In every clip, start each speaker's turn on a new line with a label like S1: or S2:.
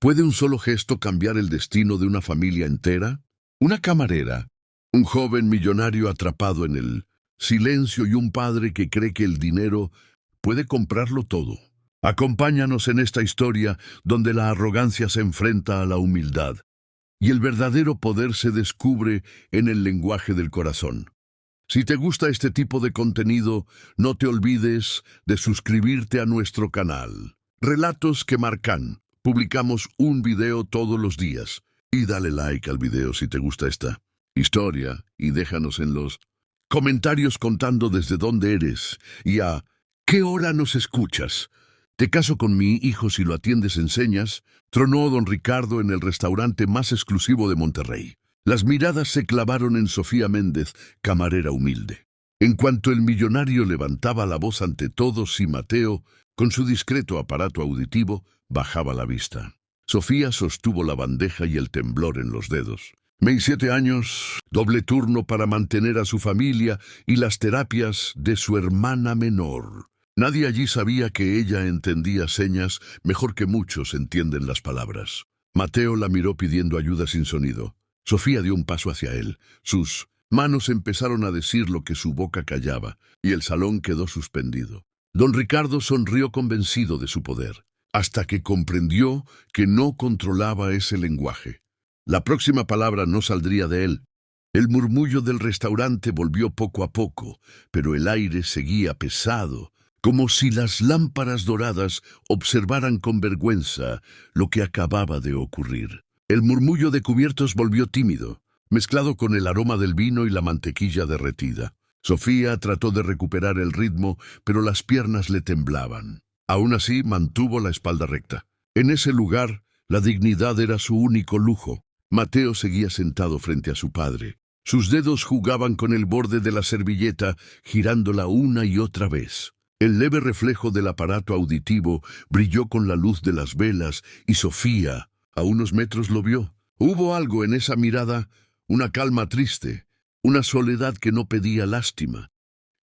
S1: ¿Puede un solo gesto cambiar el destino de una familia entera? Una camarera, un joven millonario atrapado en el silencio y un padre que cree que el dinero puede comprarlo todo. Acompáñanos en esta historia donde la arrogancia se enfrenta a la humildad y el verdadero poder se descubre en el lenguaje del corazón. Si te gusta este tipo de contenido, no te olvides de suscribirte a nuestro canal. Relatos que marcan. Publicamos un video todos los días. Y dale like al video si te gusta esta historia y déjanos en los comentarios contando desde dónde eres y a qué hora nos escuchas. Te caso con mi hijo si lo atiendes enseñas, tronó don Ricardo en el restaurante más exclusivo de Monterrey. Las miradas se clavaron en Sofía Méndez, camarera humilde. En cuanto el millonario levantaba la voz ante todos y Mateo, con su discreto aparato auditivo, bajaba la vista. Sofía sostuvo la bandeja y el temblor en los dedos. 27 años, doble turno para mantener a su familia y las terapias de su hermana menor. Nadie allí sabía que ella entendía señas mejor que muchos entienden las palabras. Mateo la miró pidiendo ayuda sin sonido. Sofía dio un paso hacia él. Sus manos empezaron a decir lo que su boca callaba, y el salón quedó suspendido. Don Ricardo sonrió convencido de su poder, hasta que comprendió que no controlaba ese lenguaje. La próxima palabra no saldría de él. El murmullo del restaurante volvió poco a poco, pero el aire seguía pesado, como si las lámparas doradas observaran con vergüenza lo que acababa de ocurrir. El murmullo de cubiertos volvió tímido, mezclado con el aroma del vino y la mantequilla derretida. Sofía trató de recuperar el ritmo, pero las piernas le temblaban. Aún así, mantuvo la espalda recta. En ese lugar, la dignidad era su único lujo. Mateo seguía sentado frente a su padre. Sus dedos jugaban con el borde de la servilleta, girándola una y otra vez. El leve reflejo del aparato auditivo brilló con la luz de las velas y Sofía, a unos metros, lo vio. Hubo algo en esa mirada, una calma triste, una soledad que no pedía lástima,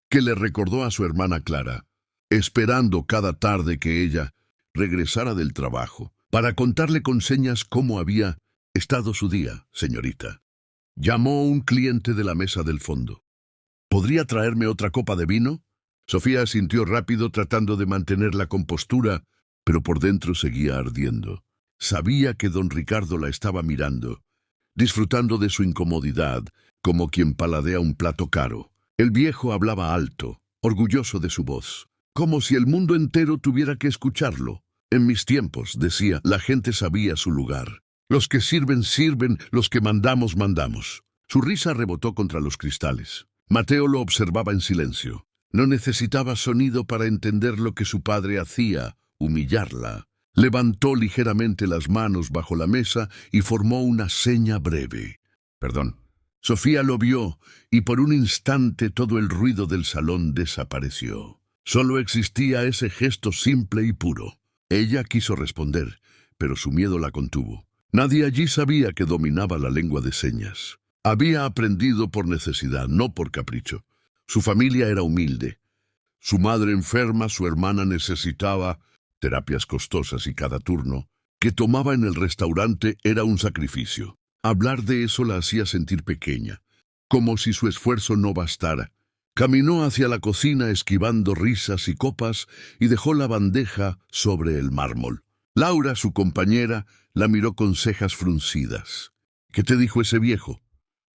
S1: que le recordó a su hermana Clara, esperando cada tarde que ella regresara del trabajo, para contarle con señas cómo había estado su día, señorita. Llamó un cliente de la mesa del fondo. ¿Podría traerme otra copa de vino? Sofía asintió rápido tratando de mantener la compostura, pero por dentro seguía ardiendo. Sabía que don Ricardo la estaba mirando, disfrutando de su incomodidad, como quien paladea un plato caro. El viejo hablaba alto, orgulloso de su voz, como si el mundo entero tuviera que escucharlo. En mis tiempos, decía, la gente sabía su lugar. Los que sirven, sirven, los que mandamos, mandamos. Su risa rebotó contra los cristales. Mateo lo observaba en silencio. No necesitaba sonido para entender lo que su padre hacía, humillarla. Levantó ligeramente las manos bajo la mesa y formó una seña breve. Perdón. Sofía lo vio y por un instante todo el ruido del salón desapareció. Solo existía ese gesto simple y puro. Ella quiso responder, pero su miedo la contuvo. Nadie allí sabía que dominaba la lengua de señas. Había aprendido por necesidad, no por capricho. Su familia era humilde. Su madre enferma, su hermana necesitaba terapias costosas y cada turno que tomaba en el restaurante era un sacrificio. Hablar de eso la hacía sentir pequeña, como si su esfuerzo no bastara. Caminó hacia la cocina esquivando risas y copas y dejó la bandeja sobre el mármol. Laura, su compañera, la miró con cejas fruncidas. ¿Qué te dijo ese viejo?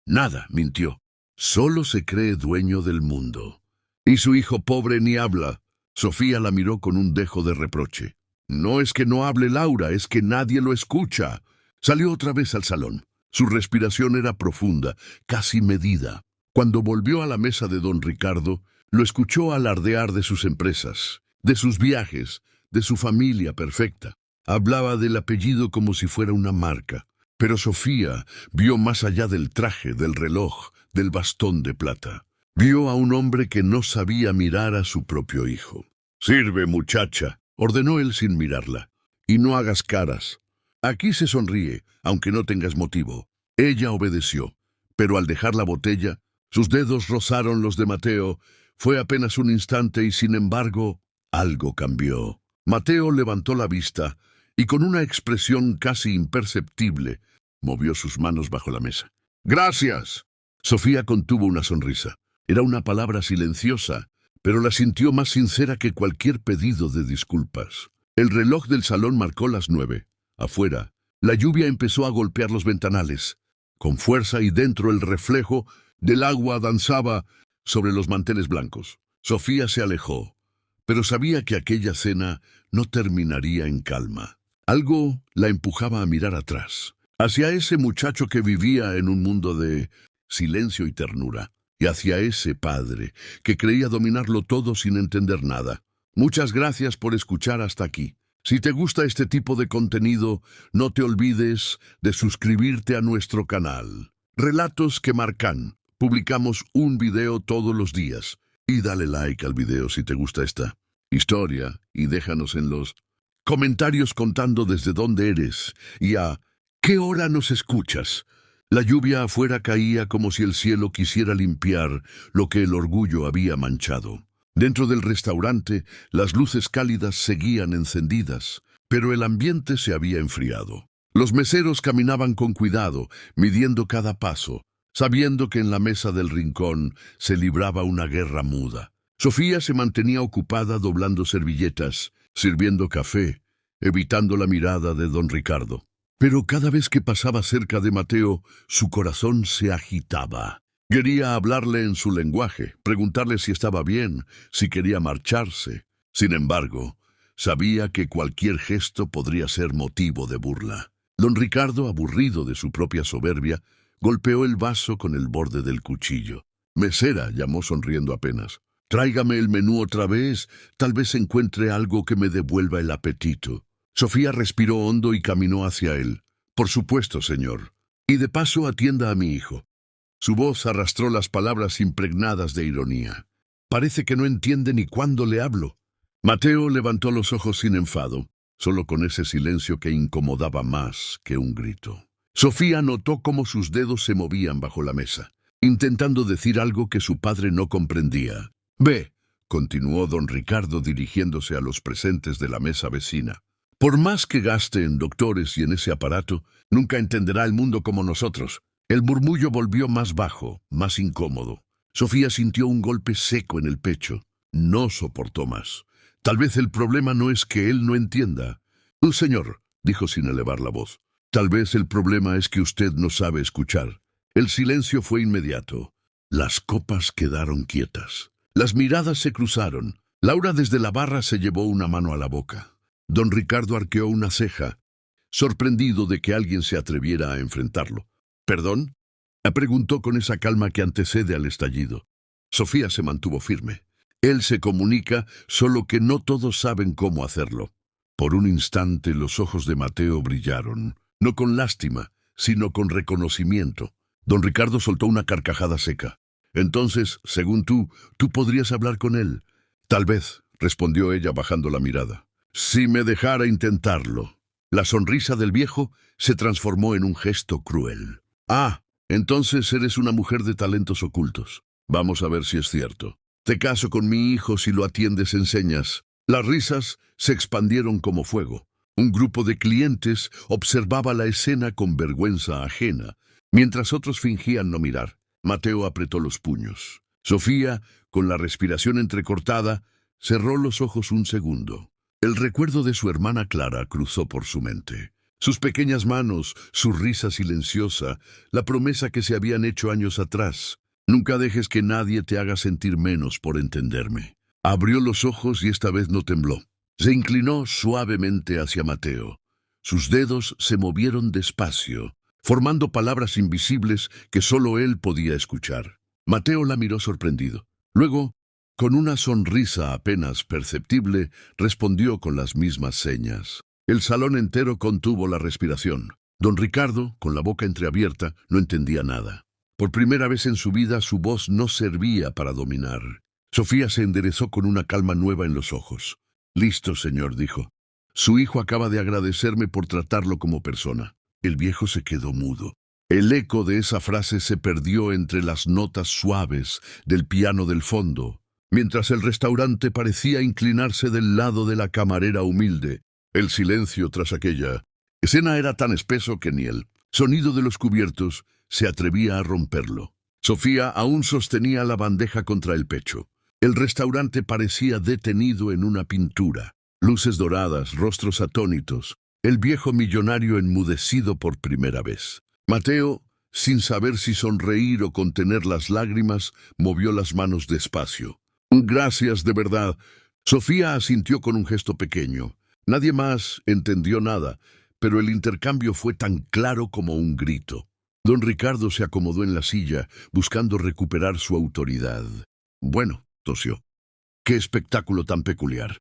S1: Nada, mintió. Solo se cree dueño del mundo. Y su hijo pobre ni habla. Sofía la miró con un dejo de reproche. No es que no hable Laura, es que nadie lo escucha. Salió otra vez al salón. Su respiración era profunda, casi medida. Cuando volvió a la mesa de don Ricardo, lo escuchó alardear de sus empresas, de sus viajes, de su familia perfecta. Hablaba del apellido como si fuera una marca. Pero Sofía vio más allá del traje, del reloj, del bastón de plata. Vio a un hombre que no sabía mirar a su propio hijo. «Sirve, muchacha», ordenó él sin mirarla. «Y no hagas caras. Aquí se sonríe, aunque no tengas motivo». Ella obedeció, pero al dejar la botella, sus dedos rozaron los de Mateo. Fue apenas un instante y, sin embargo, algo cambió. Mateo levantó la vista y con una expresión casi imperceptible, movió sus manos bajo la mesa. ¡Gracias! Sofía contuvo una sonrisa. Era una palabra silenciosa, pero la sintió más sincera que cualquier pedido de disculpas. El reloj del salón marcó las 9. Afuera, la lluvia empezó a golpear los ventanales. Con fuerza y dentro el reflejo del agua danzaba sobre los manteles blancos. Sofía se alejó, pero sabía que aquella cena no terminaría en calma. Algo la empujaba a mirar atrás, hacia ese muchacho que vivía en un mundo de silencio y ternura, y hacia ese padre que creía dominarlo todo sin entender nada. Muchas gracias por escuchar hasta aquí. Si te gusta este tipo de contenido, no te olvides de suscribirte a nuestro canal. Relatos que marcan. Publicamos un video todos los días. Y dale like al video si te gusta esta historia y déjanos en los comentarios contando desde dónde eres y a qué hora nos escuchas. La lluvia afuera caía como si el cielo quisiera limpiar lo que el orgullo había manchado. Dentro del restaurante, las luces cálidas seguían encendidas, pero el ambiente se había enfriado. Los meseros caminaban con cuidado, midiendo cada paso, sabiendo que en la mesa del rincón se libraba una guerra muda. Sofía se mantenía ocupada doblando servilletas, sirviendo café, evitando la mirada de don Ricardo. Pero cada vez que pasaba cerca de Mateo, su corazón se agitaba. Quería hablarle en su lenguaje, preguntarle si estaba bien, si quería marcharse. Sin embargo, sabía que cualquier gesto podría ser motivo de burla. Don Ricardo, aburrido de su propia soberbia, golpeó el vaso con el borde del cuchillo. «Mesera», llamó sonriendo apenas. «Tráigame el menú otra vez, tal vez encuentre algo que me devuelva el apetito». Sofía respiró hondo y caminó hacia él. «Por supuesto, señor. Y de paso atienda a mi hijo». Su voz arrastró las palabras impregnadas de ironía. «Parece que no entiende ni cuándo le hablo». Mateo levantó los ojos sin enfado, solo con ese silencio que incomodaba más que un grito. Sofía notó cómo sus dedos se movían bajo la mesa, intentando decir algo que su padre no comprendía. «Ve», continuó don Ricardo dirigiéndose a los presentes de la mesa vecina. «Por más que gaste en doctores y en ese aparato, nunca entenderá el mundo como nosotros». El murmullo volvió más bajo, más incómodo. Sofía sintió un golpe seco en el pecho. No soportó más. Tal vez el problema no es que él no entienda. Señor», dijo sin elevar la voz, «tal vez el problema es que usted no sabe escuchar». El silencio fue inmediato. Las copas quedaron quietas. Las miradas se cruzaron. Laura desde la barra se llevó una mano a la boca. Don Ricardo arqueó una ceja, sorprendido de que alguien se atreviera a enfrentarlo. «¿Perdón?», la preguntó con esa calma que antecede al estallido. Sofía se mantuvo firme. Él se comunica, solo que no todos saben cómo hacerlo. Por un instante los ojos de Mateo brillaron, no con lástima, sino con reconocimiento. Don Ricardo soltó una carcajada seca. «Entonces, según tú podrías hablar con él». «Tal vez», respondió ella bajando la mirada. «Si me dejara intentarlo». La sonrisa del viejo se transformó en un gesto cruel. «Ah, entonces eres una mujer de talentos ocultos. Vamos a ver si es cierto. Te caso con mi hijo si lo atiendes en señas». Las risas se expandieron como fuego. Un grupo de clientes observaba la escena con vergüenza ajena, mientras otros fingían no mirar. Mateo apretó los puños. Sofía, con la respiración entrecortada, cerró los ojos un segundo. El recuerdo de su hermana Clara cruzó por su mente. Sus pequeñas manos, su risa silenciosa, la promesa que se habían hecho años atrás. «Nunca dejes que nadie te haga sentir menos por entenderme». Abrió los ojos y esta vez no tembló. Se inclinó suavemente hacia Mateo. Sus dedos se movieron despacio, formando palabras invisibles que solo él podía escuchar. Mateo la miró sorprendido. Luego, con una sonrisa apenas perceptible, respondió con las mismas señas. El salón entero contuvo la respiración. Don Ricardo, con la boca entreabierta, no entendía nada. Por primera vez en su vida su voz no servía para dominar. Sofía se enderezó con una calma nueva en los ojos. «Listo, señor», dijo. «Su hijo acaba de agradecerme por tratarlo como persona». El viejo se quedó mudo. El eco de esa frase se perdió entre las notas suaves del piano del fondo, mientras el restaurante parecía inclinarse del lado de la camarera humilde. El silencio tras aquella escena era tan espeso que ni el sonido de los cubiertos se atrevía a romperlo. Sofía aún sostenía la bandeja contra el pecho. El restaurante parecía detenido en una pintura. Luces doradas, rostros atónitos. El viejo millonario enmudecido por primera vez. Mateo, sin saber si sonreír o contener las lágrimas, movió las manos despacio. Gracias, de verdad. Sofía asintió con un gesto pequeño. Nadie más entendió nada, pero el intercambio fue tan claro como un grito. Don Ricardo se acomodó en la silla, buscando recuperar su autoridad. Bueno, tosió. Qué espectáculo tan peculiar.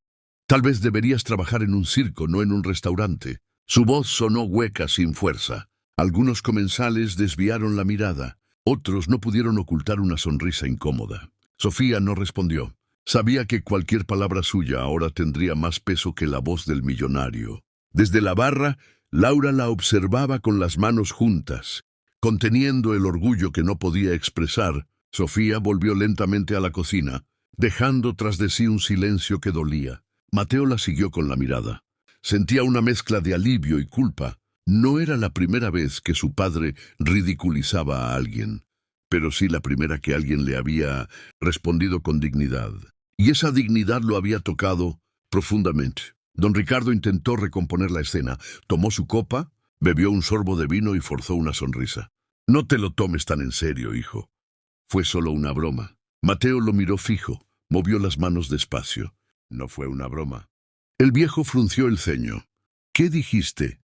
S1: Tal vez deberías trabajar en un circo, no en un restaurante. Su voz sonó hueca, sin fuerza. Algunos comensales desviaron la mirada. Otros no pudieron ocultar una sonrisa incómoda. Sofía no respondió. Sabía que cualquier palabra suya ahora tendría más peso que la voz del millonario. Desde la barra, Laura la observaba con las manos juntas. Conteniendo el orgullo que no podía expresar, Sofía volvió lentamente a la cocina, dejando tras de sí un silencio que dolía. Mateo la siguió con la mirada. Sentía una mezcla de alivio y culpa. No era la primera vez que su padre ridiculizaba a alguien, pero sí la primera que alguien le había respondido con dignidad. Y esa dignidad lo había tocado profundamente. Don Ricardo intentó recomponer la escena. Tomó su copa, bebió un sorbo de vino y forzó una sonrisa. No te lo tomes tan en serio, hijo. Fue solo una broma. Mateo lo miró fijo, movió las manos despacio. No fue una broma. El viejo frunció el ceño. ¿Qué dijiste?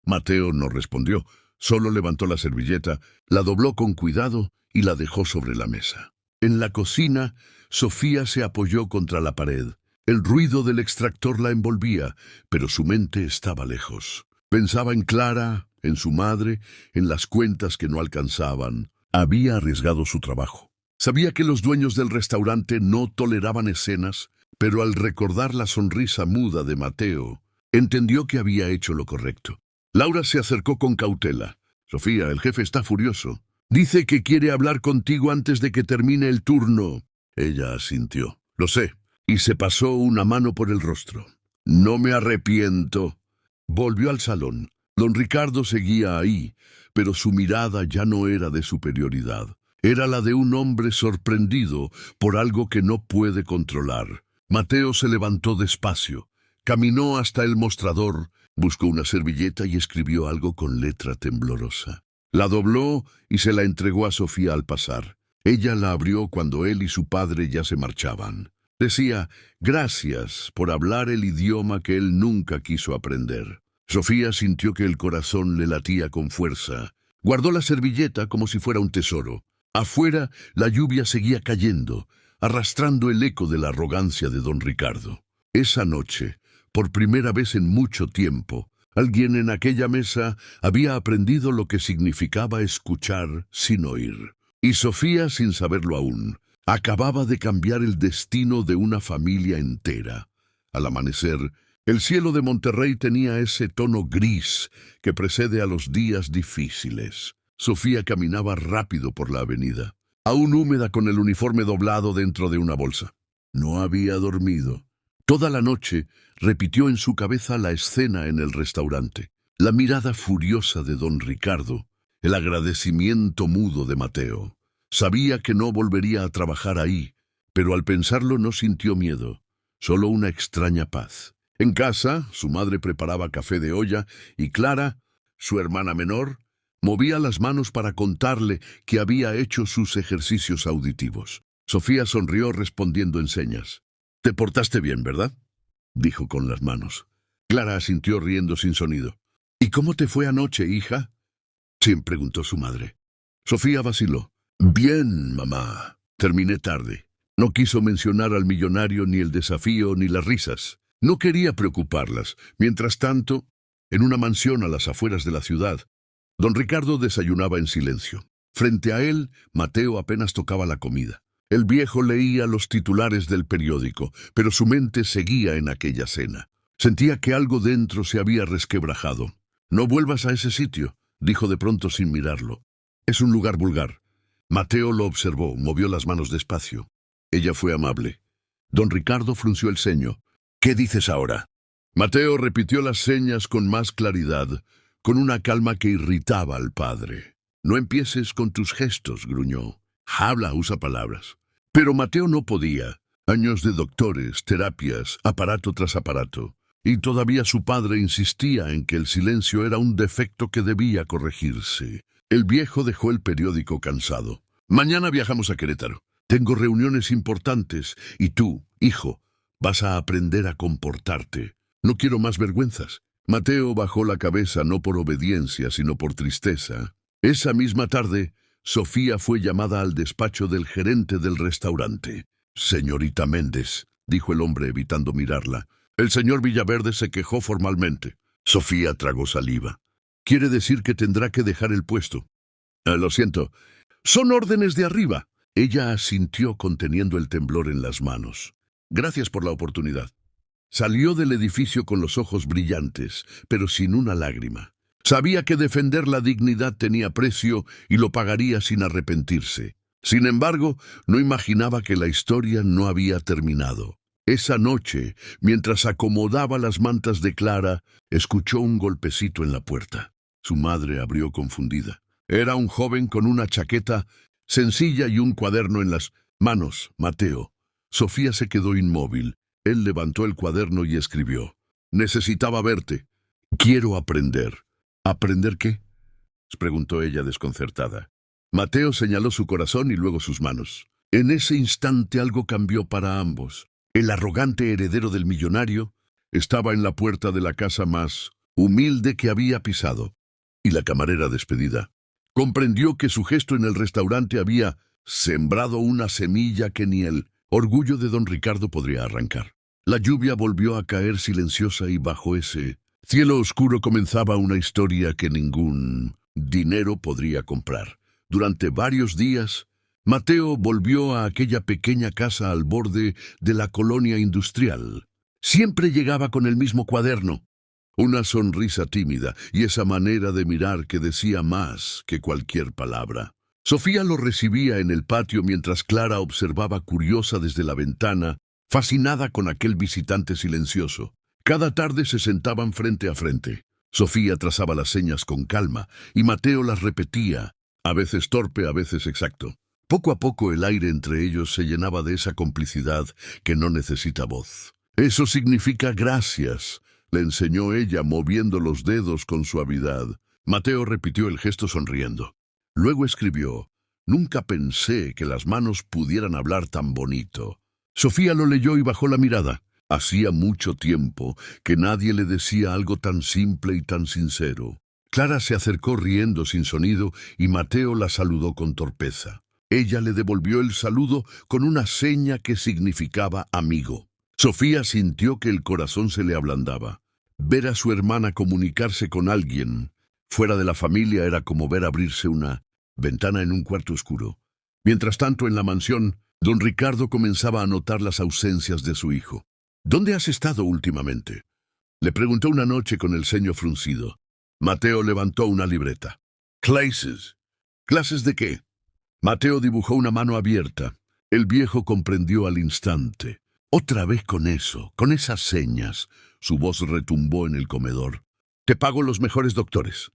S1: Mateo no respondió, solo levantó la servilleta, la dobló con cuidado y la dejó sobre la mesa. En la cocina, Sofía se apoyó contra la pared. El ruido del extractor la envolvía, pero su mente estaba lejos. Pensaba en Clara, en su madre, en las cuentas que no alcanzaban. Había arriesgado su trabajo. Sabía que los dueños del restaurante no toleraban escenas, pero al recordar la sonrisa muda de Mateo, entendió que había hecho lo correcto. Laura se acercó con cautela. Sofía, el jefe está furioso. Dice que quiere hablar contigo antes de que termine el turno. Ella asintió. Lo sé. Y se pasó una mano por el rostro. No me arrepiento. Volvió al salón. Don Ricardo seguía ahí, pero su mirada ya no era de superioridad. Era la de un hombre sorprendido por algo que no puede controlar. Mateo se levantó despacio. Caminó hasta el mostrador, buscó una servilleta y escribió algo con letra temblorosa. La dobló y se la entregó a Sofía al pasar. Ella la abrió cuando él y su padre ya se marchaban. Decía, gracias por hablar el idioma que él nunca quiso aprender. Sofía sintió que el corazón le latía con fuerza. Guardó la servilleta como si fuera un tesoro. Afuera, la lluvia seguía cayendo, arrastrando el eco de la arrogancia de don Ricardo. Esa noche, por primera vez en mucho tiempo, alguien en aquella mesa había aprendido lo que significaba escuchar sin oír. Y Sofía, sin saberlo aún, acababa de cambiar el destino de una familia entera. Al amanecer, el cielo de Monterrey tenía ese tono gris que precede a los días difíciles. Sofía caminaba rápido por la avenida, aún húmeda con el uniforme doblado dentro de una bolsa. No había dormido. Toda la noche repitió en su cabeza la escena en el restaurante, la mirada furiosa de don Ricardo, el agradecimiento mudo de Mateo. Sabía que no volvería a trabajar ahí, pero al pensarlo no sintió miedo, solo una extraña paz. En casa, su madre preparaba café de olla y Clara, su hermana menor, movía las manos para contarle que había hecho sus ejercicios auditivos. Sofía sonrió respondiendo en señas. «Te portaste bien, ¿verdad?», dijo con las manos. Clara asintió riendo sin sonido. «¿Y cómo te fue anoche, hija?», preguntó su madre. Sofía vaciló. «Bien, mamá. Terminé tarde». No quiso mencionar al millonario ni el desafío ni las risas. No quería preocuparlas. Mientras tanto, en una mansión a las afueras de la ciudad, don Ricardo desayunaba en silencio. Frente a él, Mateo apenas tocaba la comida. El viejo leía los titulares del periódico, pero su mente seguía en aquella cena. Sentía que algo dentro se había resquebrajado. «No vuelvas a ese sitio», dijo de pronto sin mirarlo. «Es un lugar vulgar». Mateo lo observó, movió las manos despacio. Ella fue amable. Don Ricardo frunció el ceño. «¿Qué dices ahora?». Mateo repitió las señas con más claridad, con una calma que irritaba al padre. No empieces con tus gestos, gruñó. Habla, usa palabras. Pero Mateo no podía. Años de doctores, terapias, aparato tras aparato. Y todavía su padre insistía en que el silencio era un defecto que debía corregirse. El viejo dejó el periódico cansado. Mañana viajamos a Querétaro. Tengo reuniones importantes y tú, hijo, vas a aprender a comportarte. No quiero más vergüenzas. Mateo bajó la cabeza no por obediencia, sino por tristeza. Esa misma tarde, Sofía fue llamada al despacho del gerente del restaurante. Señorita Méndez, dijo el hombre evitando mirarla. El señor Villaverde se quejó formalmente. Sofía tragó saliva. Quiere decir que tendrá que dejar el puesto. Lo siento. Son órdenes de arriba. Ella asintió conteniendo el temblor en las manos. Gracias por la oportunidad. Salió del edificio con los ojos brillantes, pero sin una lágrima. Sabía que defender la dignidad tenía precio y lo pagaría sin arrepentirse. Sin embargo, no imaginaba que la historia no había terminado. Esa noche, mientras acomodaba las mantas de Clara, escuchó un golpecito en la puerta. Su madre abrió confundida. Era un joven con una chaqueta sencilla y un cuaderno en las manos. Mateo. Sofía se quedó inmóvil. Él levantó el cuaderno y escribió. Necesitaba verte. Quiero aprender. ¿Aprender qué? Preguntó ella desconcertada. Mateo señaló su corazón y luego sus manos. En ese instante algo cambió para ambos. El arrogante heredero del millonario estaba en la puerta de la casa más humilde que había pisado. Y la camarera despedida comprendió que su gesto en el restaurante había sembrado una semilla que ni el orgullo de don Ricardo podría arrancar. La lluvia volvió a caer silenciosa y bajo ese cielo oscuro comenzaba una historia que ningún dinero podría comprar. Durante varios días, Mateo volvió a aquella pequeña casa al borde de la colonia industrial. Siempre llegaba con el mismo cuaderno, una sonrisa tímida y esa manera de mirar que decía más que cualquier palabra. Sofía lo recibía en el patio mientras Clara observaba curiosa desde la ventana, fascinada con aquel visitante silencioso. Cada tarde se sentaban frente a frente. Sofía trazaba las señas con calma y Mateo las repetía, a veces torpe, a veces exacto. Poco a poco el aire entre ellos se llenaba de esa complicidad que no necesita voz. Eso significa gracias, le enseñó ella moviendo los dedos con suavidad. Mateo repitió el gesto sonriendo. Luego escribió, nunca pensé que las manos pudieran hablar tan bonito. Sofía lo leyó y bajó la mirada. Hacía mucho tiempo que nadie le decía algo tan simple y tan sincero. Clara se acercó riendo sin sonido y Mateo la saludó con torpeza. Ella le devolvió el saludo con una seña que significaba amigo. Sofía sintió que el corazón se le ablandaba. Ver a su hermana comunicarse con alguien fuera de la familia era como ver abrirse una ventana en un cuarto oscuro. Mientras tanto, en la mansión, don Ricardo comenzaba a notar las ausencias de su hijo. ¿Dónde has estado últimamente?, le preguntó una noche con el ceño fruncido. Mateo levantó una libreta. Clases. ¿Clases de qué? Mateo dibujó una mano abierta. El viejo comprendió al instante. Otra vez con eso, con esas señas. Su voz retumbó en el comedor. Te pago los mejores doctores,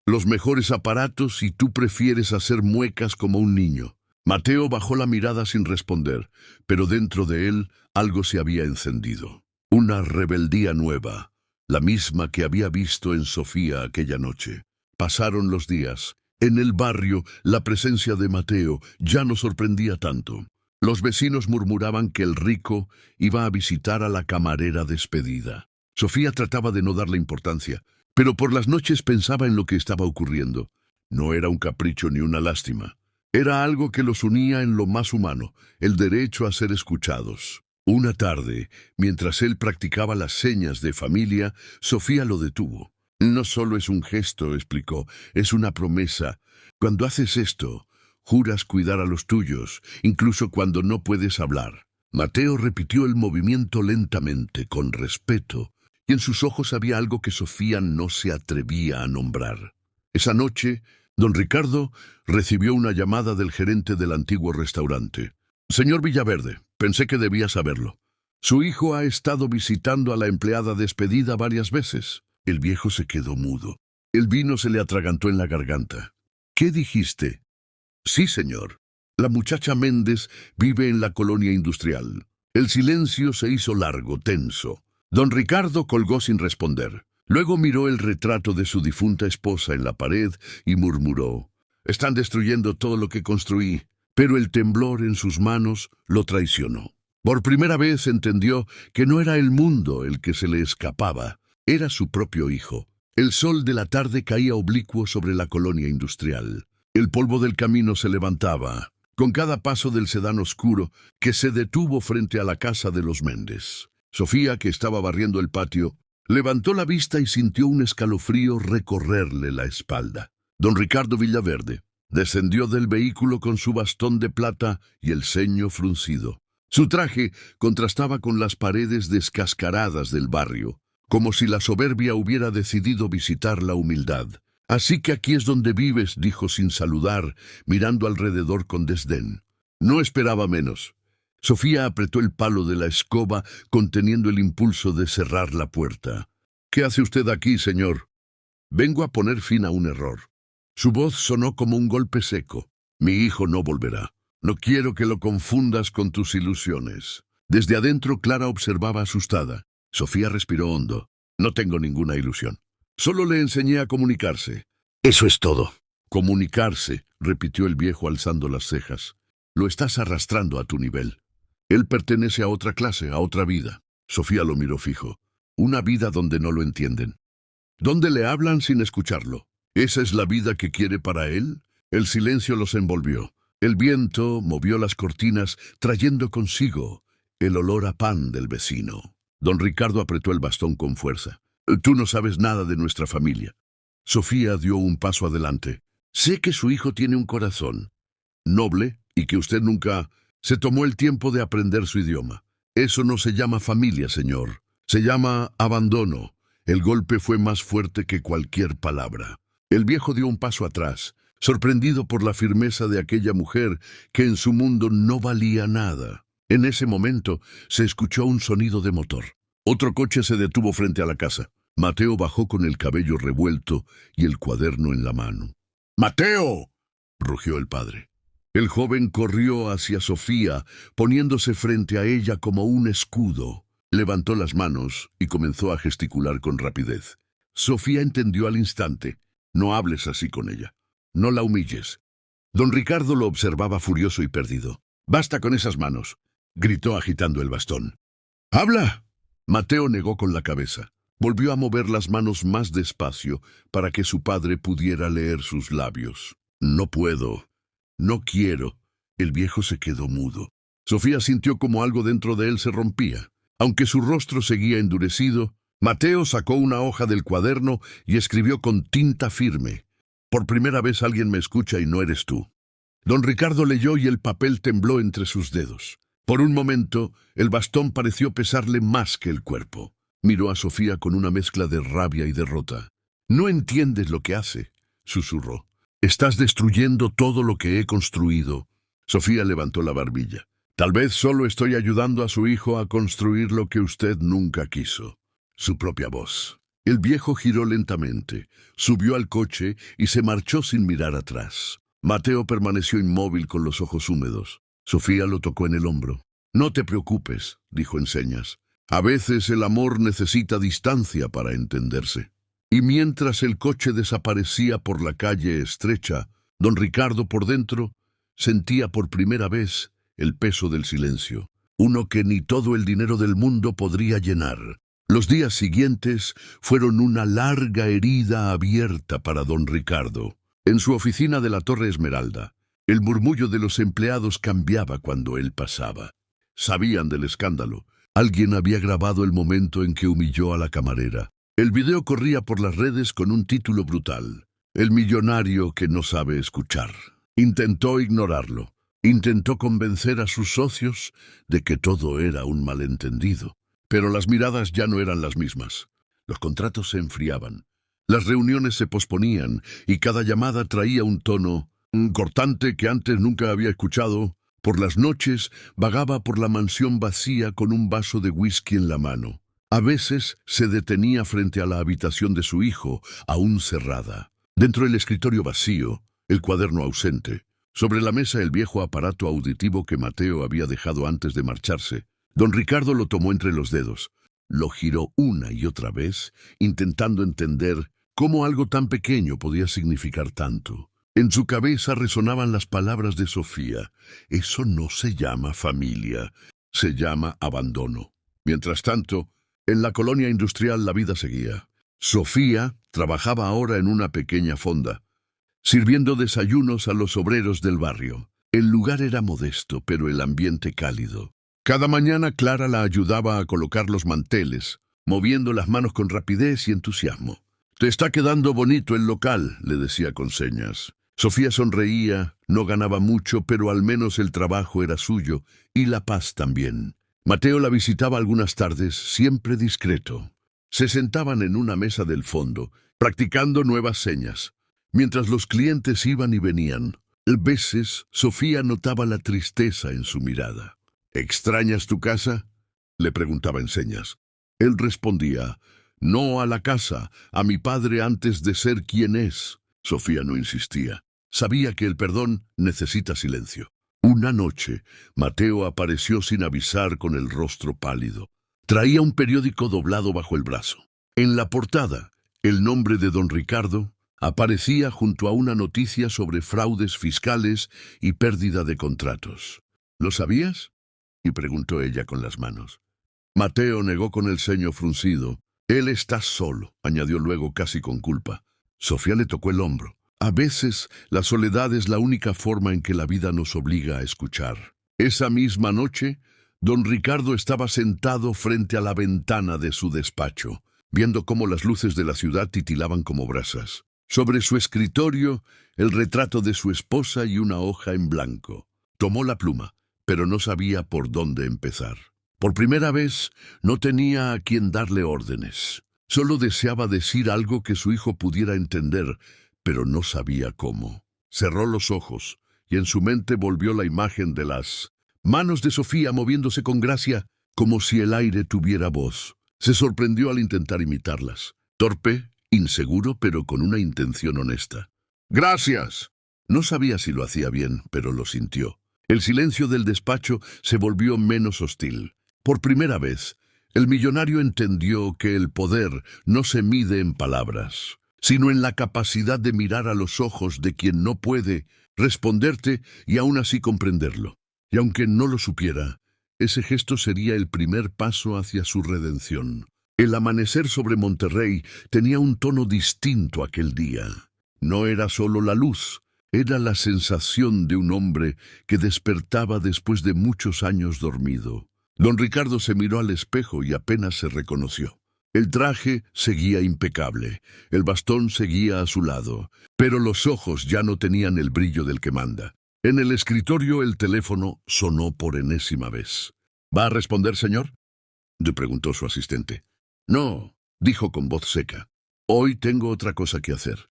S1: los mejores aparatos y tú prefieres hacer muecas como un niño. Mateo bajó la mirada sin responder, pero dentro de él algo se había encendido. Una rebeldía nueva, la misma que había visto en Sofía aquella noche. Pasaron los días. En el barrio, la presencia de Mateo ya no sorprendía tanto. Los vecinos murmuraban que el rico iba a visitar a la camarera despedida. Sofía trataba de no darle importancia, pero por las noches pensaba en lo que estaba ocurriendo. No era un capricho ni una lástima. Era algo que los unía en lo más humano, el derecho a ser escuchados. Una tarde, mientras él practicaba las señas de familia, Sofía lo detuvo. No solo es un gesto, explicó, es una promesa. Cuando haces esto, juras cuidar a los tuyos, incluso cuando no puedes hablar. Mateo repitió el movimiento lentamente, con respeto, y en sus ojos había algo que Sofía no se atrevía a nombrar. Esa noche, don Ricardo recibió una llamada del gerente del antiguo restaurante. Señor Villaverde, pensé que debía saberlo. Su hijo ha estado visitando a la empleada despedida varias veces. El viejo se quedó mudo. El vino se le atragantó en la garganta. ¿Qué dijiste? Sí, señor. La muchacha Méndez vive en la colonia industrial. El silencio se hizo largo, tenso. Don Ricardo colgó sin responder. Luego miró el retrato de su difunta esposa en la pared y murmuró: «Están destruyendo todo lo que construí». Pero el temblor en sus manos lo traicionó. Por primera vez entendió que no era el mundo el que se le escapaba, era su propio hijo. El sol de la tarde caía oblicuo sobre la colonia industrial. El polvo del camino se levantaba, con cada paso del sedán oscuro que se detuvo frente a la casa de los Méndez. Sofía, que estaba barriendo el patio, levantó la vista y sintió un escalofrío recorrerle la espalda. Don Ricardo Villaverde descendió del vehículo con su bastón de plata y el ceño fruncido. Su traje contrastaba con las paredes descascaradas del barrio, como si la soberbia hubiera decidido visitar la humildad. «Así que aquí es donde vives», dijo sin saludar, mirando alrededor con desdén. No esperaba menos. Sofía apretó el palo de la escoba, conteniendo el impulso de cerrar la puerta. «¿Qué hace usted aquí, señor?» «Vengo a poner fin a un error». Su voz sonó como un golpe seco. «Mi hijo no volverá. No quiero que lo confundas con tus ilusiones». Desde adentro, Clara observaba asustada. Sofía respiró hondo. «No tengo ninguna ilusión. Solo le enseñé a comunicarse». «Eso es todo». «Comunicarse», repitió el viejo alzando las cejas. «Lo estás arrastrando a tu nivel. Él pertenece a otra clase, a otra vida». Sofía lo miró fijo. «Una vida donde no lo entienden. Donde le hablan sin escucharlo. ¿Esa es la vida que quiere para él?» El silencio los envolvió. El viento movió las cortinas, trayendo consigo el olor a pan del vecino. Don Ricardo apretó el bastón con fuerza. «Tú no sabes nada de nuestra familia». Sofía dio un paso adelante. «Sé que su hijo tiene un corazón noble y que usted nunca se tomó el tiempo de aprender su idioma. Eso no se llama familia, señor. Se llama abandono». El golpe fue más fuerte que cualquier palabra. El viejo dio un paso atrás, sorprendido por la firmeza de aquella mujer que en su mundo no valía nada. En ese momento se escuchó un sonido de motor. Otro coche se detuvo frente a la casa. Mateo bajó con el cabello revuelto y el cuaderno en la mano. «¡Mateo!», rugió el padre. El joven corrió hacia Sofía, poniéndose frente a ella como un escudo. Levantó las manos y comenzó a gesticular con rapidez. Sofía entendió al instante. «No hables así con ella. No la humilles». Don Ricardo lo observaba furioso y perdido. «Basta con esas manos», gritó agitando el bastón. «¡Habla!». Mateo negó con la cabeza. Volvió a mover las manos más despacio para que su padre pudiera leer sus labios. «No puedo. No quiero». El viejo se quedó mudo. Sofía sintió como algo dentro de él se rompía. Aunque su rostro seguía endurecido, Mateo sacó una hoja del cuaderno y escribió con tinta firme: «Por primera vez alguien me escucha y no eres tú». Don Ricardo leyó y el papel tembló entre sus dedos. Por un momento, el bastón pareció pesarle más que el cuerpo. Miró a Sofía con una mezcla de rabia y derrota. «No entiendes lo que hace», susurró. «Estás destruyendo todo lo que he construido». Sofía levantó la barbilla. «Tal vez solo estoy ayudando a su hijo a construir lo que usted nunca quiso». Su propia voz. El viejo giró lentamente, subió al coche y se marchó sin mirar atrás. Mateo permaneció inmóvil con los ojos húmedos. Sofía lo tocó en el hombro. «No te preocupes», dijo en señas. «A veces el amor necesita distancia para entenderse». Y mientras el coche desaparecía por la calle estrecha, don Ricardo por dentro sentía por primera vez el peso del silencio, uno que ni todo el dinero del mundo podría llenar. Los días siguientes fueron una larga herida abierta para don Ricardo. En su oficina de la Torre Esmeralda, el murmullo de los empleados cambiaba cuando él pasaba. Sabían del escándalo. Alguien había grabado el momento en que humilló a la camarera. El video corría por las redes con un título brutal: «El millonario que no sabe escuchar». Intentó ignorarlo. Intentó convencer a sus socios de que todo era un malentendido. Pero las miradas ya no eran las mismas. Los contratos se enfriaban. Las reuniones se posponían y cada llamada traía un tono cortante que antes nunca había escuchado. Por las noches vagaba por la mansión vacía con un vaso de whisky en la mano. A veces se detenía frente a la habitación de su hijo, aún cerrada. Dentro del escritorio vacío, el cuaderno ausente. Sobre la mesa el viejo aparato auditivo que Mateo había dejado antes de marcharse. Don Ricardo lo tomó entre los dedos. Lo giró una y otra vez, intentando entender cómo algo tan pequeño podía significar tanto. En su cabeza resonaban las palabras de Sofía. Eso no se llama familia, se llama abandono. Mientras tanto, en la colonia industrial la vida seguía. Sofía trabajaba ahora en una pequeña fonda, sirviendo desayunos a los obreros del barrio. El lugar era modesto, pero el ambiente cálido. Cada mañana Clara la ayudaba a colocar los manteles, moviendo las manos con rapidez y entusiasmo. «Te está quedando bonito el local», le decía con señas. Sofía sonreía, no ganaba mucho, pero al menos el trabajo era suyo, y la paz también. Mateo la visitaba algunas tardes, siempre discreto. Se sentaban en una mesa del fondo, practicando nuevas señas. Mientras los clientes iban y venían, a veces Sofía notaba la tristeza en su mirada. «¿Extrañas tu casa?», le preguntaba en señas. Él respondía: «No a la casa, a mi padre antes de ser quien es». Sofía no insistía. Sabía que el perdón necesita silencio. Una noche, Mateo apareció sin avisar con el rostro pálido. Traía un periódico doblado bajo el brazo. En la portada, el nombre de don Ricardo aparecía junto a una noticia sobre fraudes fiscales y pérdida de contratos. «¿Lo sabías?», y preguntó ella con las manos. Mateo negó con el ceño fruncido. «Él está solo», añadió luego casi con culpa. Sofía le tocó el hombro. A veces, la soledad es la única forma en que la vida nos obliga a escuchar. Esa misma noche, don Ricardo estaba sentado frente a la ventana de su despacho, viendo cómo las luces de la ciudad titilaban como brasas. Sobre su escritorio, el retrato de su esposa y una hoja en blanco. Tomó la pluma, pero no sabía por dónde empezar. Por primera vez, no tenía a quien darle órdenes. Solo deseaba decir algo que su hijo pudiera entender, pero no sabía cómo. Cerró los ojos, y en su mente volvió la imagen de las manos de Sofía moviéndose con gracia, como si el aire tuviera voz. Se sorprendió al intentar imitarlas. Torpe, inseguro, pero con una intención honesta. «Gracias». No sabía si lo hacía bien, pero lo sintió. El silencio del despacho se volvió menos hostil. Por primera vez, el millonario entendió que el poder no se mide en palabras, sino en la capacidad de mirar a los ojos de quien no puede responderte y aún así comprenderlo. Y aunque no lo supiera, ese gesto sería el primer paso hacia su redención. El amanecer sobre Monterrey tenía un tono distinto aquel día. No era solo la luz, era la sensación de un hombre que despertaba después de muchos años dormido. Don Ricardo se miró al espejo y apenas se reconoció. El traje seguía impecable, el bastón seguía a su lado, pero los ojos ya no tenían el brillo del que manda. En el escritorio el teléfono sonó por enésima vez. «¿Va a responder, señor?», le preguntó su asistente. «No», dijo con voz seca. «Hoy tengo otra cosa que hacer».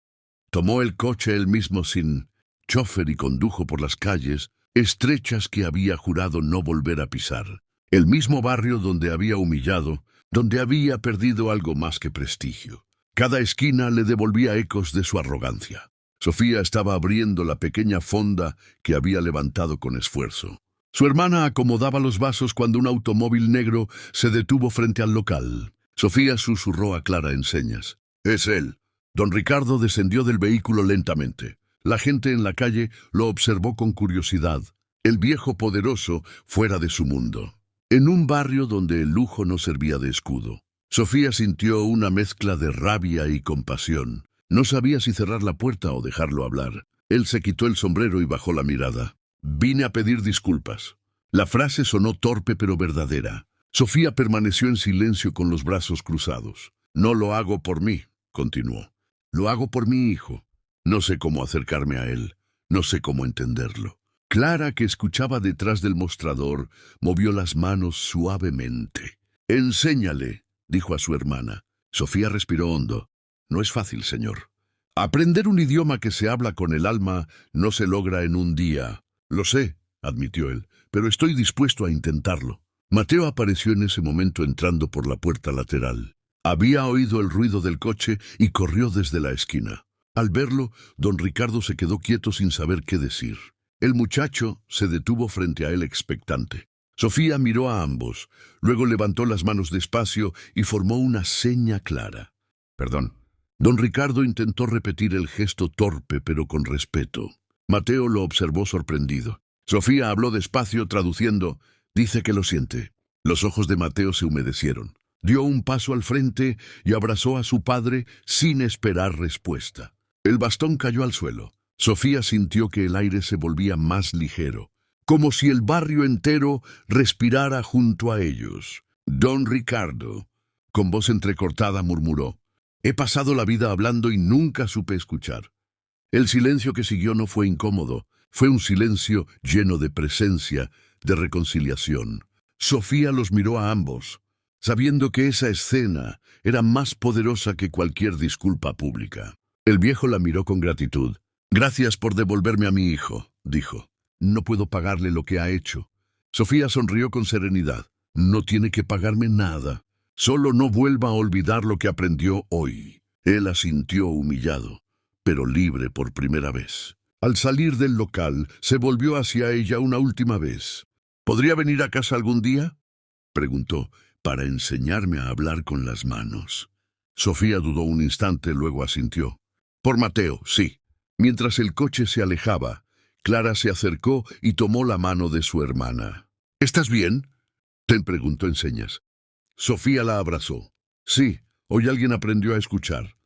S1: Tomó el coche él mismo sin chofer y condujo por las calles estrechas que había jurado no volver a pisar. El mismo barrio donde había humillado, donde había perdido algo más que prestigio. Cada esquina le devolvía ecos de su arrogancia. Sofía estaba abriendo la pequeña fonda que había levantado con esfuerzo. Su hermana acomodaba los vasos cuando un automóvil negro se detuvo frente al local. Sofía susurró a Clara en señas. «Es él». Don Ricardo descendió del vehículo lentamente. La gente en la calle lo observó con curiosidad. El viejo poderoso fuera de su mundo. En un barrio donde el lujo no servía de escudo. Sofía sintió una mezcla de rabia y compasión. No sabía si cerrar la puerta o dejarlo hablar. Él se quitó el sombrero y bajó la mirada. «Vine a pedir disculpas». La frase sonó torpe pero verdadera. Sofía permaneció en silencio con los brazos cruzados. «No lo hago por mí», continuó. «Lo hago por mi hijo. No sé cómo acercarme a él. No sé cómo entenderlo». Clara, que escuchaba detrás del mostrador, movió las manos suavemente. «Enséñale», dijo a su hermana. Sofía respiró hondo. «No es fácil, señor. Aprender un idioma que se habla con el alma no se logra en un día. Lo sé, admitió él, pero estoy dispuesto a intentarlo. Mateo apareció en ese momento entrando por la puerta lateral. Había oído el ruido del coche y corrió desde la esquina. Al verlo, don Ricardo se quedó quieto sin saber qué decir. El muchacho se detuvo frente a él expectante. Sofía miró a ambos, luego levantó las manos despacio y formó una seña clara. Perdón. Don Ricardo intentó repetir el gesto torpe pero con respeto. Mateo lo observó sorprendido. Sofía habló despacio traduciendo, dice que lo siente. Los ojos de Mateo se humedecieron. Dio un paso al frente y abrazó a su padre sin esperar respuesta. El bastón cayó al suelo. Sofía sintió que el aire se volvía más ligero, como si el barrio entero respirara junto a ellos. Don Ricardo, con voz entrecortada, murmuró, «He pasado la vida hablando y nunca supe escuchar». El silencio que siguió no fue incómodo, fue un silencio lleno de presencia, de reconciliación. Sofía los miró a ambos, sabiendo que esa escena era más poderosa que cualquier disculpa pública. El viejo la miró con gratitud. «Gracias por devolverme a mi hijo», dijo. «No puedo pagarle lo que ha hecho». Sofía sonrió con serenidad. «No tiene que pagarme nada. Solo no vuelva a olvidar lo que aprendió hoy». Él asintió humillado, pero libre por primera vez. Al salir del local, se volvió hacia ella una última vez. «¿Podría venir a casa algún día?», preguntó, «para enseñarme a hablar con las manos». Sofía dudó un instante, luego asintió. «Por Mateo, sí». Mientras el coche se alejaba, Clara se acercó y tomó la mano de su hermana. «¿Estás bien?», te preguntó en señas. Sofía la abrazó. «Sí, hoy alguien aprendió a escuchar».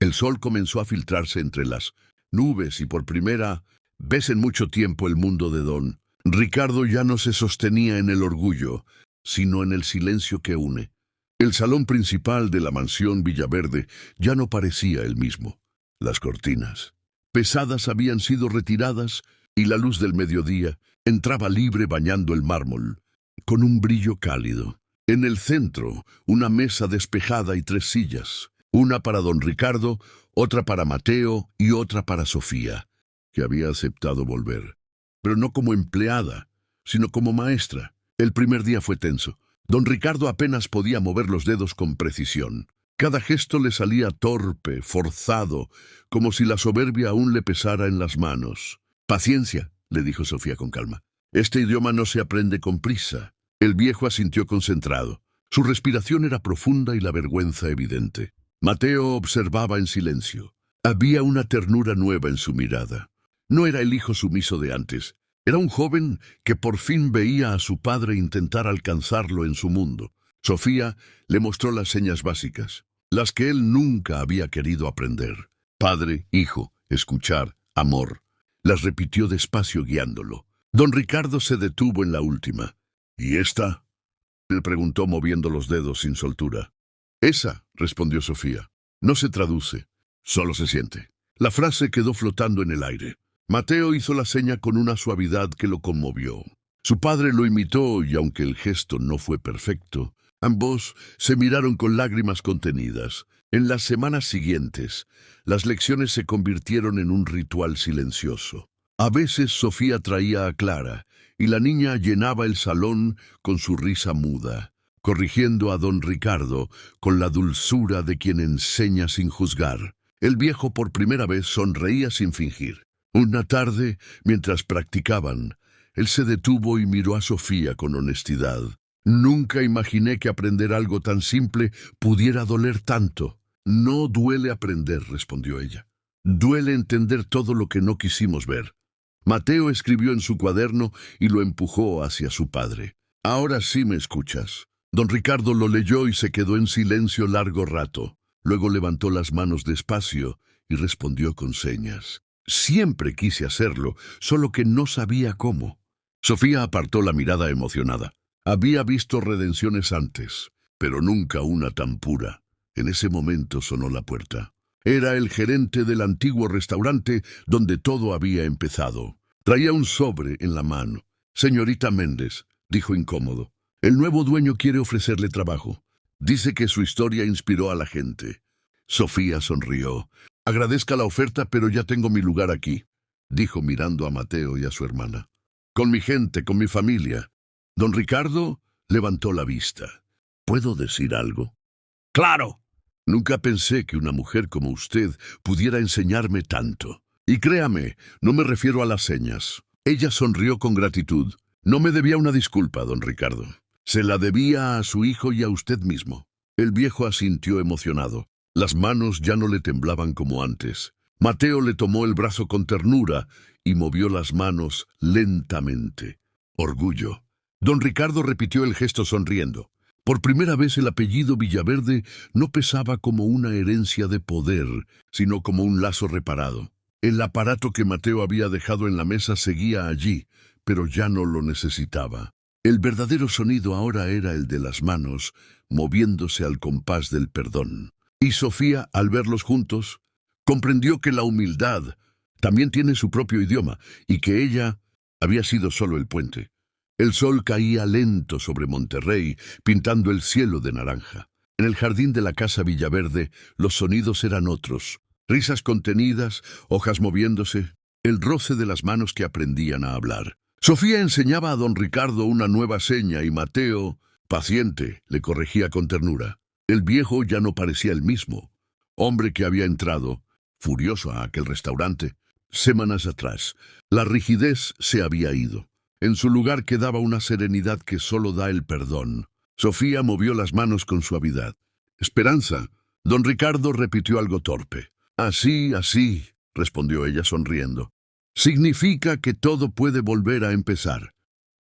S1: El sol comenzó a filtrarse entre las nubes y por primera vez en mucho tiempo el mundo de don Ricardo ya no se sostenía en el orgullo, sino en el silencio que une. El salón principal de la mansión Villaverde ya no parecía el mismo. Las cortinas pesadas habían sido retiradas y la luz del mediodía entraba libre bañando el mármol, con un brillo cálido. En el centro, una mesa despejada y 3 sillas, una para don Ricardo, otra para Mateo y otra para Sofía, que había aceptado volver. Pero no como empleada, sino como maestra. El primer día fue tenso. Don Ricardo apenas podía mover los dedos con precisión. Cada gesto le salía torpe, forzado, como si la soberbia aún le pesara en las manos. «Paciencia», le dijo Sofía con calma. «Este idioma no se aprende con prisa». El viejo asintió concentrado. Su respiración era profunda y la vergüenza evidente. Mateo observaba en silencio. Había una ternura nueva en su mirada. No era el hijo sumiso de antes. Era un joven que por fin veía a su padre intentar alcanzarlo en su mundo. Sofía le mostró las señas básicas, las que él nunca había querido aprender. Padre, hijo, escuchar, amor. Las repitió despacio guiándolo. Don Ricardo se detuvo en la última. «¿Y esta?», le preguntó moviendo los dedos sin soltura. «Esa», respondió Sofía. «No se traduce, solo se siente». La frase quedó flotando en el aire. Mateo hizo la seña con una suavidad que lo conmovió. Su padre lo imitó y aunque el gesto no fue perfecto, ambos se miraron con lágrimas contenidas. En las semanas siguientes, las lecciones se convirtieron en un ritual silencioso. A veces Sofía traía a Clara y la niña llenaba el salón con su risa muda, corrigiendo a don Ricardo con la dulzura de quien enseña sin juzgar. El viejo por primera vez sonreía sin fingir. Una tarde, mientras practicaban, él se detuvo y miró a Sofía con honestidad. «Nunca imaginé que aprender algo tan simple pudiera doler tanto». «No duele aprender», respondió ella. «Duele entender todo lo que no quisimos ver». Mateo escribió en su cuaderno y lo empujó hacia su padre. «Ahora sí me escuchas». Don Ricardo lo leyó y se quedó en silencio largo rato. Luego levantó las manos despacio y respondió con señas. «Siempre quise hacerlo, solo que no sabía cómo». Sofía apartó la mirada emocionada. Había visto redenciones antes, pero nunca una tan pura. En ese momento sonó la puerta. Era el gerente del antiguo restaurante donde todo había empezado. Traía un sobre en la mano. «Señorita Méndez», dijo incómodo, «el nuevo dueño quiere ofrecerle trabajo. Dice que su historia inspiró a la gente». Sofía sonrió. «Agradezca la oferta, pero ya tengo mi lugar aquí», dijo mirando a Mateo y a su hermana. con mi gente, con mi familia. Don Ricardo levantó la vista. ¿Puedo decir algo?
S2: Claro.
S1: Nunca pensé que una mujer como usted pudiera enseñarme tanto. Y créame, no me refiero a las señas. Ella sonrió con gratitud. No me debía una disculpa, don Ricardo. Se la debía a su hijo y a usted mismo. El viejo asintió emocionado. Las manos ya no le temblaban como antes. Mateo le tomó el brazo con ternura y movió las manos lentamente. Orgullo. Don Ricardo repitió el gesto sonriendo. Por primera vez el apellido Villaverde no pesaba como una herencia de poder, sino como un lazo reparado. El aparato que Mateo había dejado en la mesa seguía allí, pero ya no lo necesitaba. El verdadero sonido ahora era el de las manos, moviéndose al compás del perdón. Y Sofía, al verlos juntos, comprendió que la humildad también tiene su propio idioma y que ella había sido solo el puente. El sol caía lento sobre Monterrey, pintando el cielo de naranja. En el jardín de la casa Villaverde, los sonidos eran otros. Risas contenidas, hojas moviéndose, el roce de las manos que aprendían a hablar. Sofía enseñaba a don Ricardo una nueva seña y Mateo, paciente, le corregía con ternura. El viejo ya no parecía el mismo, hombre que había entrado, furioso a aquel restaurante, semanas atrás. La rigidez se había ido. En su lugar quedaba una serenidad que solo da el perdón. Sofía movió las manos con suavidad. «Esperanza». Don Ricardo repitió algo torpe. «Así, así», respondió ella sonriendo. «Significa que todo puede volver a empezar».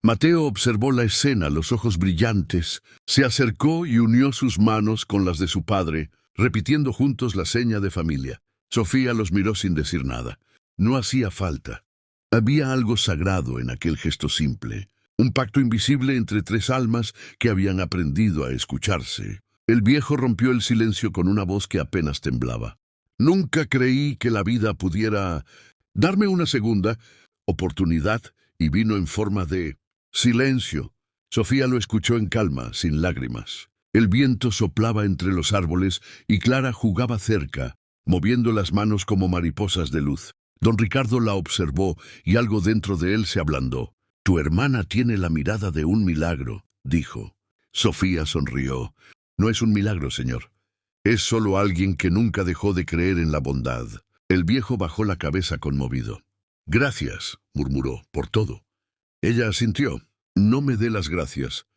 S1: Mateo observó la escena, los ojos brillantes. Se acercó y unió sus manos con las de su padre, repitiendo juntos la seña de familia. Sofía los miró sin decir nada. No hacía falta. Había algo sagrado en aquel gesto simple, un pacto invisible entre tres almas que habían aprendido a escucharse. El viejo rompió el silencio con una voz que apenas temblaba. «Nunca creí que la vida pudiera darme una segunda oportunidad y vino en forma de silencio». Sofía lo escuchó en calma, sin lágrimas. El viento soplaba entre los árboles y Clara jugaba cerca, moviendo las manos como mariposas de luz. Don Ricardo la observó y algo dentro de él se ablandó. «Tu hermana tiene la mirada de un milagro», dijo. Sofía sonrió. «No es un milagro, señor. Es solo alguien que nunca dejó de creer en la bondad». El viejo bajó la cabeza conmovido. «Gracias», murmuró, «por todo». Ella asintió. «No me dé las gracias.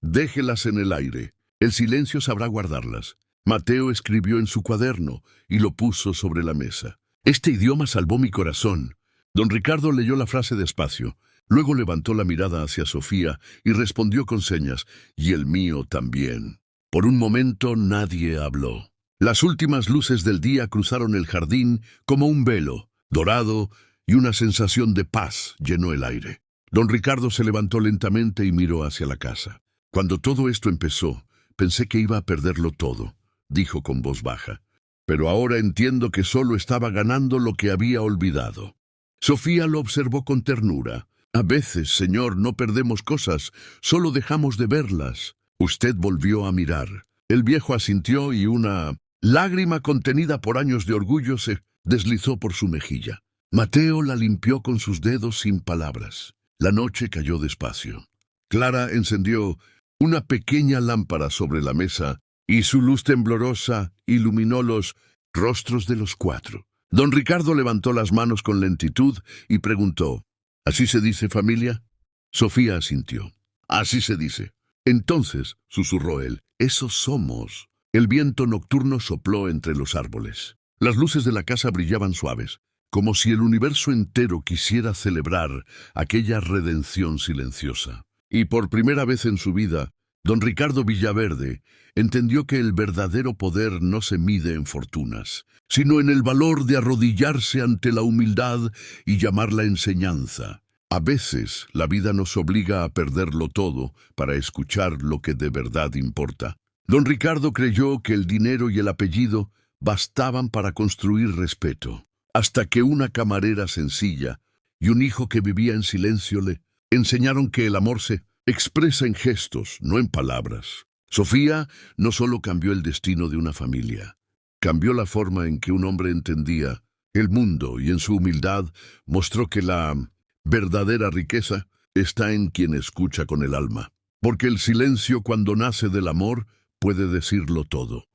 S1: Déjelas en el aire. El silencio sabrá guardarlas». Mateo escribió en su cuaderno y lo puso sobre la mesa. «Este idioma salvó mi corazón». Don Ricardo leyó la frase despacio. Luego levantó la mirada hacia Sofía y respondió con señas. «Y el mío también». Por un momento nadie habló. Las últimas luces del día cruzaron el jardín como un velo, dorado, y una sensación de paz llenó el aire. Don Ricardo se levantó lentamente y miró hacia la casa. «Cuando todo esto empezó, pensé que iba a perderlo todo», dijo con voz baja. «Pero ahora entiendo que solo estaba ganando lo que había olvidado». Sofía lo observó con ternura. «A veces, señor, no perdemos cosas, solo dejamos de verlas». Usted volvió a mirar. El viejo asintió y una lágrima contenida por años de orgullo se deslizó por su mejilla. Mateo la limpió con sus dedos sin palabras. La noche cayó despacio. Clara encendió una pequeña lámpara sobre la mesa y su luz temblorosa iluminó los rostros de los cuatro. Don Ricardo levantó las manos con lentitud y preguntó, «¿Así se dice, familia?» Sofía asintió. «Así se dice». «Entonces», susurró él, «eso somos». El viento nocturno sopló entre los árboles. Las luces de la casa brillaban suaves, como si el universo entero quisiera celebrar aquella redención silenciosa. Y por primera vez en su vida, don Ricardo Villaverde entendió que el verdadero poder no se mide en fortunas, sino en el valor de arrodillarse ante la humildad y llamarla enseñanza. A veces la vida nos obliga a perderlo todo para escuchar lo que de verdad importa. Don Ricardo creyó que el dinero y el apellido bastaban para construir respeto, hasta que una camarera sencilla y un hijo que vivía en silencio le enseñaron que el amor se expresa en gestos, no en palabras. Sofía no solo cambió el destino de una familia, cambió la forma en que un hombre entendía el mundo y en su humildad mostró que la verdadera riqueza está en quien escucha con el alma, porque el silencio cuando nace del amor puede decirlo todo.